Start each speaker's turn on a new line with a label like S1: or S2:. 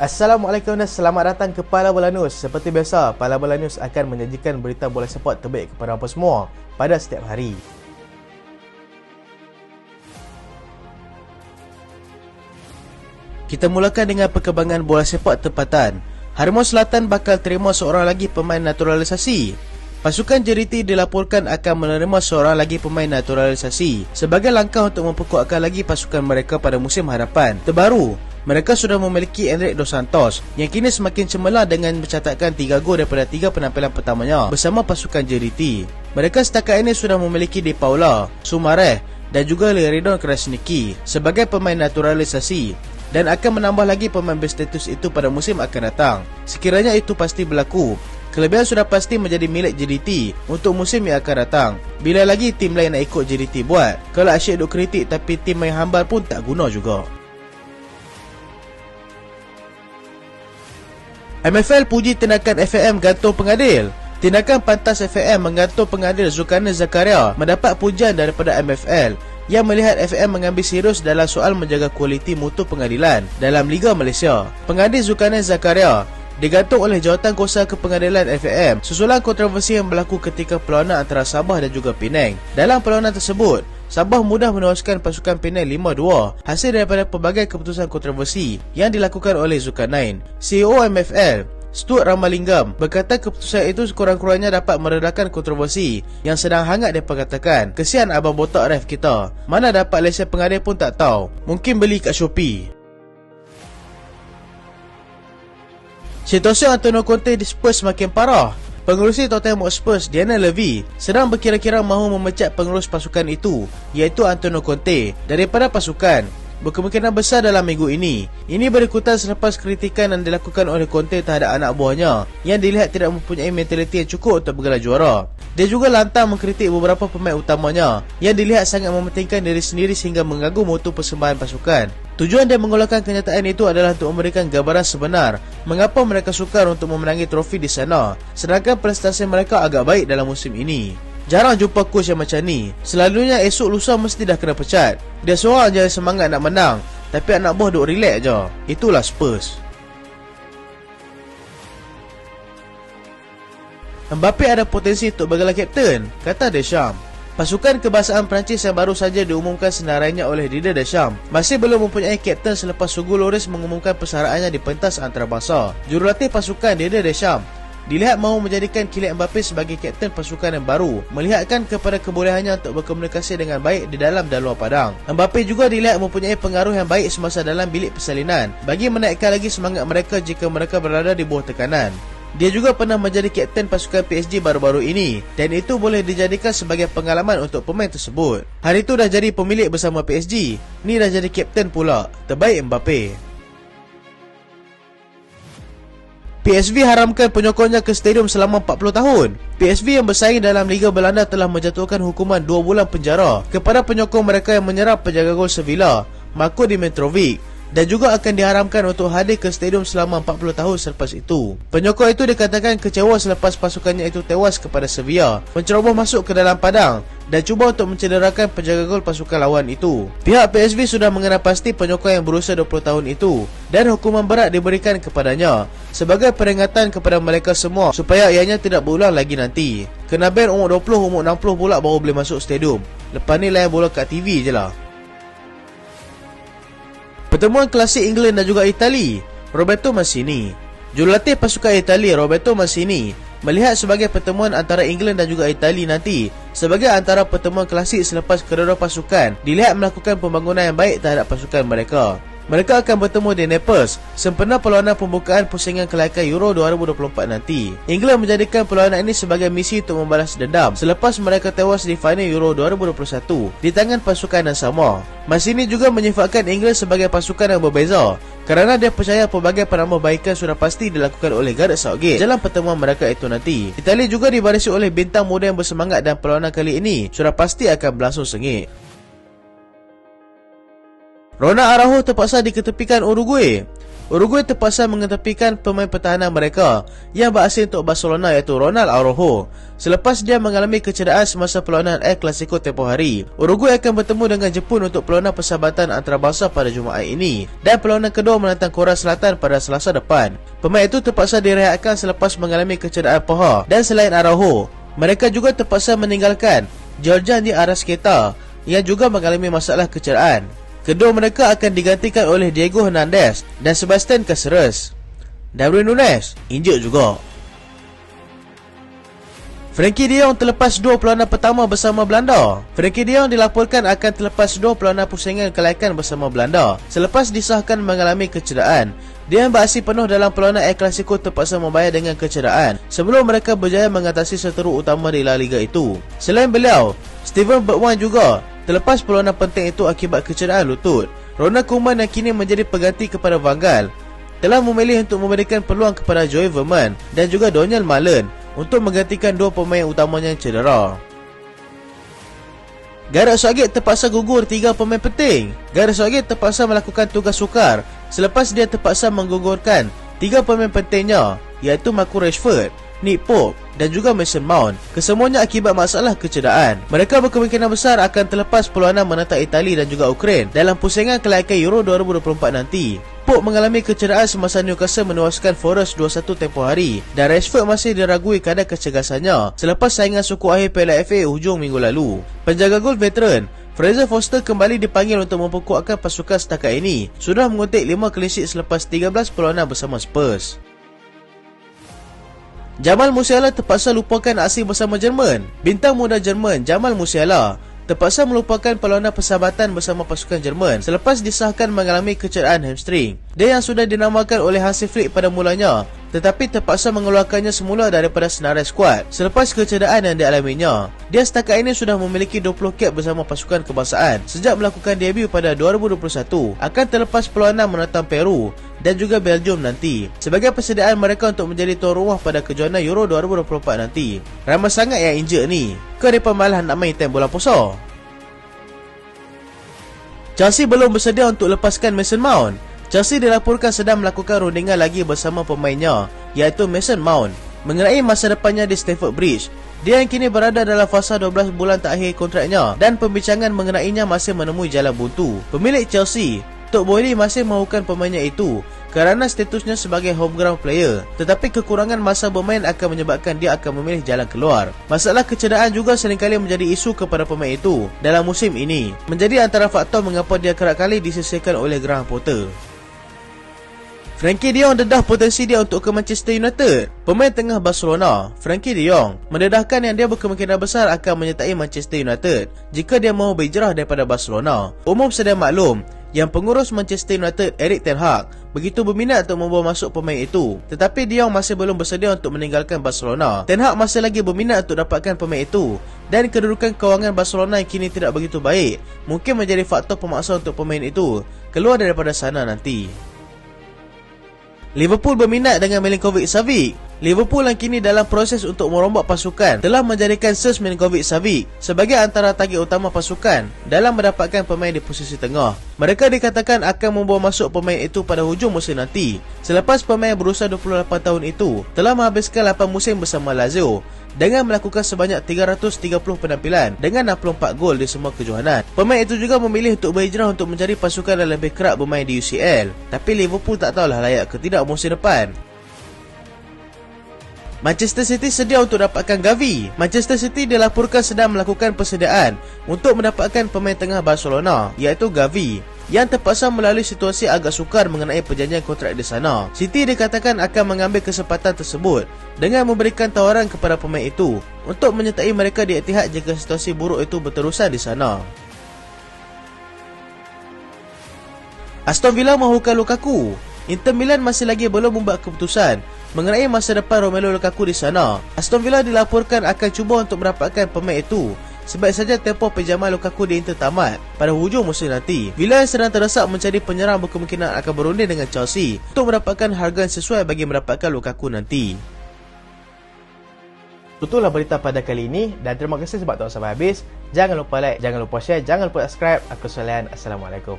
S1: Assalamualaikum dan selamat datang ke Pala Bola News. Seperti biasa, Pala Bola News akan menyajikan berita bola sepak terbaik kepada anda semua pada setiap hari. Kita mulakan dengan perkembangan bola sepak tempatan. Harimau Selatan bakal terima seorang lagi pemain naturalisasi. Pasukan JDT dilaporkan akan menerima seorang lagi pemain naturalisasi sebagai langkah untuk memperkuatkan lagi pasukan mereka pada musim hadapan. Terbaru, mereka sudah memiliki Enrique Dos Santos yang kini semakin cemerlang dengan mencatatkan 3 gol daripada 3 penampilan pertamanya bersama pasukan JDT. Mereka setakat ini sudah memiliki De Paula, Sumareh dan juga Leridon Krasniki sebagai pemain naturalisasi dan akan menambah lagi pemain berstatus itu pada musim akan datang. Sekiranya itu pasti berlaku, kelebihan sudah pasti menjadi milik JDT untuk musim yang akan datang. Bila lagi tim lain nak ikut JDT buat? Kalau asyik duk kritik tapi tim main hambar pun tak guna juga. MFL puji tindakan FAM gantung pengadil. Tindakan pantas FAM menggantung pengadil Zulkarnain Zakaria mendapat pujian daripada MFL yang melihat FAM mengambil serius dalam soal menjaga kualiti mutu pengadilan dalam Liga Malaysia. Pengadil Zulkarnain Zakaria digantung oleh Jawatankuasa Kepengadilan FAM susulan kontroversi yang berlaku ketika perlawanan antara Sabah dan juga Penang. Dalam perlawanan tersebut, Sabah mudah menewaskan pasukan Penang 5-2 hasil daripada pelbagai keputusan kontroversi yang dilakukan oleh Zulkarnain. CEO MFL, Stuart Ramalingam, berkata keputusan itu sekurang-kurangnya dapat meredakan kontroversi yang sedang hangat diperkatakan. Kesian abang botak ref kita. Mana dapat lesen pengadil pun tak tahu. Mungkin beli kat Shopee. Situasi Antonio Conte di Spurs semakin parah. Pengerusi Tottenham Hotspur Diana Levy sedang berkira-kira mahu memecat pengurus pasukan itu, iaitu Antonio Conte, daripada pasukan berkemungkinan besar dalam minggu ini. Ini berikutan selepas kritikan yang dilakukan oleh Conte terhadap anak buahnya yang dilihat tidak mempunyai mentaliti yang cukup untuk bergelar juara. Dia juga lantang mengkritik beberapa pemain utamanya yang dilihat sangat mementingkan diri sendiri sehingga mengganggu mutu persembahan pasukan. Tujuan dia mengeluarkan kenyataan itu adalah untuk memberikan gambaran sebenar mengapa mereka sukar untuk memenangi trofi di sana, sedangkan prestasi mereka agak baik dalam musim ini. Jarang jumpa coach yang macam ni. Selalunya esok lusa mesti dah kena pecat. Dia seorang je semangat nak menang, tapi anak buah duk relax je. Itulah Spurs. Mbappe ada potensi untuk bergelar kapten, kata Deschamps. Pasukan kebangsaan Perancis yang baru saja diumumkan senarai,nya oleh Didier Deschamps masih belum mempunyai kapten selepas Hugo Lloris mengumumkan persaraannya di pentas antarabangsa. Jurulatih pasukan Didier Deschamps dilihat mahu menjadikan Kylian Mbappe sebagai kapten pasukan yang baru, melihatkan kepada kebolehannya untuk berkomunikasi dengan baik di dalam dan luar padang. Mbappe juga dilihat mempunyai pengaruh yang baik semasa dalam bilik persalinan bagi menaikkan lagi semangat mereka jika mereka berada di bawah tekanan. Dia juga pernah menjadi kapten pasukan PSG baru-baru ini dan itu boleh dijadikan sebagai pengalaman untuk pemain tersebut. Hari itu dah jadi pemilik bersama PSG, ni dah jadi kapten pula. Terbaik Mbappe. PSV haramkan penyokongnya ke stadium selama 40 tahun. PSV yang bersaing dalam Liga Belanda telah menjatuhkan hukuman 2 bulan penjara kepada penyokong mereka yang menyerap penjaga gol Sevilla, Marko Dimitrovic, dan juga akan diharamkan untuk hadir ke stadium selama 40 tahun selepas itu. Penyokong itu dikatakan kecewa selepas pasukannya itu tewas kepada Sevilla, menceroboh masuk ke dalam padang dan cuba untuk mencederakan penjaga gol pasukan lawan itu. Pihak PSV sudah mengenal pasti penyokong yang berusia 20 tahun itu dan hukuman berat diberikan kepadanya sebagai peringatan kepada mereka semua supaya ianya tidak berulang lagi nanti. Kena ban umur 20, umur 60 pula baru boleh masuk stadium. Lepas ni layan bola kat TV je lah. Pertemuan klasik England dan juga Itali. Roberto Mancini. Jurulatih pasukan Itali Roberto Mancini melihat sebagai pertemuan antara England dan juga Itali nanti sebagai antara pertemuan klasik selepas kedua-dua pasukan dilihat melakukan pembangunan yang baik terhadap pasukan mereka. Mereka akan bertemu di Naples sempena perlawanan pembukaan pusingan kelayakan Euro 2024 nanti. England menjadikan perlawanan ini sebagai misi untuk membalas dendam selepas mereka tewas di final Euro 2021 di tangan pasukan yang sama. Mancini juga menyifatkan England sebagai pasukan yang berbeza kerana dia percaya pelbagai penambahbaikan sudah pasti dilakukan oleh Gareth Southgate dalam pertemuan mereka itu nanti. Itali juga dibarisi oleh bintang muda yang bersemangat dan perlawanan kali ini sudah pasti akan berlangsung sengit. Ronald Araujo terpaksa diketepikan Uruguay. Uruguay terpaksa mengetepikan pemain pertahanan mereka yang berasing untuk Barcelona iaitu Ronald Araujo selepas dia mengalami kecederaan semasa perlawanan El Clasico tempoh hari. Uruguay akan bertemu dengan Jepun untuk perlawanan persahabatan antarabangsa pada Jumaat ini dan perlawanan kedua menentang Korea Selatan pada Selasa depan. Pemain itu terpaksa direhatkan selepas mengalami kecederaan paha, dan selain Araujo, mereka juga terpaksa meninggalkan Georgian Arrascaeta yang juga mengalami masalah kecederaan. Kedua mereka akan digantikan oleh Diego Hernandez dan Sebastian Cáceres. Darwin Núñez injuk juga. Frenkie de Jong terlepas 2 perlawanan pertama bersama Belanda. Frenkie de Jong dilaporkan akan terlepas 2 perlawanan pusingan kelaikan bersama Belanda selepas disahkan mengalami kecederaan. Dia yang beraksi penuh dalam perlawanan El Clasico terpaksa membayar dengan kecederaan sebelum mereka berjaya mengatasi seteru utama di La Liga itu. Selain beliau, Steven Bergwijn juga terlepas perlawanan penting itu akibat kecederaan lutut. Ronald Koeman yang kini menjadi pengganti kepada Van Gaal telah memilih untuk memberikan peluang kepada Joey Veerman dan juga Donyell Malen untuk menggantikan 2 pemain utamanya yang cedera. Gareth Southgate terpaksa gugur 3 pemain penting. Gareth Southgate terpaksa melakukan tugas sukar selepas dia terpaksa menggugurkan 3 pemain pentingnya iaitu Marcus Rashford, Nick Pope dan juga Mason Mount. Kesemuanya akibat masalah kecederaan. Mereka berkemungkinan besar akan terlepas perlawanan menentang Itali dan juga Ukraine dalam pusingan kelaikan Euro 2024 nanti. Pope mengalami kecederaan semasa Newcastle menewaskan Forest 2-1 tempoh hari dan Rashford masih diragui kadar kecergasannya selepas saingan suku akhir Piala FA hujung minggu lalu. Penjaga gol veteran Fraser Forster kembali dipanggil untuk memperkuatkan pasukan setakat ini. Sudah menguntit 5 clean sheet selepas 13 perlawanan bersama Spurs. Jamal Musiala terpaksa lupakan aksi bersama Jerman. Bintang muda Jerman Jamal Musiala terpaksa melupakan perlawanan persahabatan bersama pasukan Jerman selepas disahkan mengalami kecederaan hamstring. Dia yang sudah dinamakan oleh Hansi Flick pada mulanya tetapi terpaksa mengeluarkannya semula daripada senarai skuad selepas kecederaan yang dialaminya. Dia setakat ini sudah memiliki 20 cap bersama pasukan kebangsaan sejak melakukan debut pada 2021. Akan terlepas perlawanan menentang Peru dan juga Belgium nanti sebagai persediaan mereka untuk menjadi tuan rumah pada kejohanan Euro 2024 nanti. Ramai sangat yang injek ni. Ke mereka malah nak main time bola puasa. Chelsea belum bersedia untuk lepaskan Mason Mount. Chelsea dilaporkan sedang melakukan rundingan lagi bersama pemainnya iaitu Mason Mount mengenai masa depannya di Stamford Bridge. Dia yang kini berada dalam fasa 12 bulan terakhir kontraknya dan pembincangan mengenainya masih menemui jalan buntu. Pemilik Chelsea, Todd Boehly, masih mahukan pemainnya itu kerana statusnya sebagai home ground player, tetapi kekurangan masa bermain akan menyebabkan dia akan memilih jalan keluar. Masalah kecederaan juga seringkali menjadi isu kepada pemain itu dalam musim ini, menjadi antara faktor mengapa dia kerap kali disisihkan oleh Graham Potter. Frenkie de Jong dedah potensi dia untuk ke Manchester United. Pemain tengah Barcelona, Frenkie de Jong, mendedahkan yang dia berkemungkinan besar akan menyertai Manchester United jika dia mahu berhijrah daripada Barcelona. Umum sedia maklum yang pengurus Manchester United Erik ten Hag begitu berminat untuk membawa masuk pemain itu, tetapi de Jong masih belum bersedia untuk meninggalkan Barcelona. Ten Hag masih lagi berminat untuk dapatkan pemain itu dan kedudukan kewangan Barcelona yang kini tidak begitu baik mungkin menjadi faktor pemaksa untuk pemain itu keluar daripada sana nanti. Liverpool berminat dengan Milinkovic-Savic. Liverpool yang kini dalam proses untuk merombak pasukan telah menjadikan Serge Milinkovic-Savic sebagai antara target utama pasukan dalam mendapatkan pemain di posisi tengah. Mereka dikatakan akan membawa masuk pemain itu pada hujung musim nanti selepas pemain berusia 28 tahun itu telah menghabiskan 8 musim bersama Lazio dengan melakukan sebanyak 330 penampilan dengan 64 gol di semua kejohanan. Pemain itu juga memilih untuk berhijrah untuk mencari pasukan yang lebih kerap bermain di UCL. Tapi Liverpool tak tahulah layak ke tidak musim depan. Manchester City sedia untuk dapatkan Gavi. Manchester City dilaporkan sedang melakukan persediaan untuk mendapatkan pemain tengah Barcelona iaitu Gavi yang terpaksa melalui situasi agak sukar mengenai perjanjian kontrak di sana. City dikatakan akan mengambil kesempatan tersebut dengan memberikan tawaran kepada pemain itu untuk menyertai mereka di Etihad jika situasi buruk itu berterusan di sana. Aston Villa mahukan Lukaku. Inter Milan masih lagi belum membuat keputusan mengenai masa depan Romelu Lukaku di sana. Aston Villa dilaporkan akan cuba untuk mendapatkan pemain itu sebaik saja tempoh pinjaman Lukaku di Inter tamat pada hujung musim nanti. Villa yang sedang terdesak mencari penyerang berkemungkinan akan berunding dengan Chelsea untuk mendapatkan harga yang sesuai bagi mendapatkan Lukaku nanti. Itulah berita pada kali ini dan terima kasih sebab tonton sampai habis. Jangan lupa like, jangan lupa share, jangan lupa subscribe. Aku Solian. Assalamualaikum.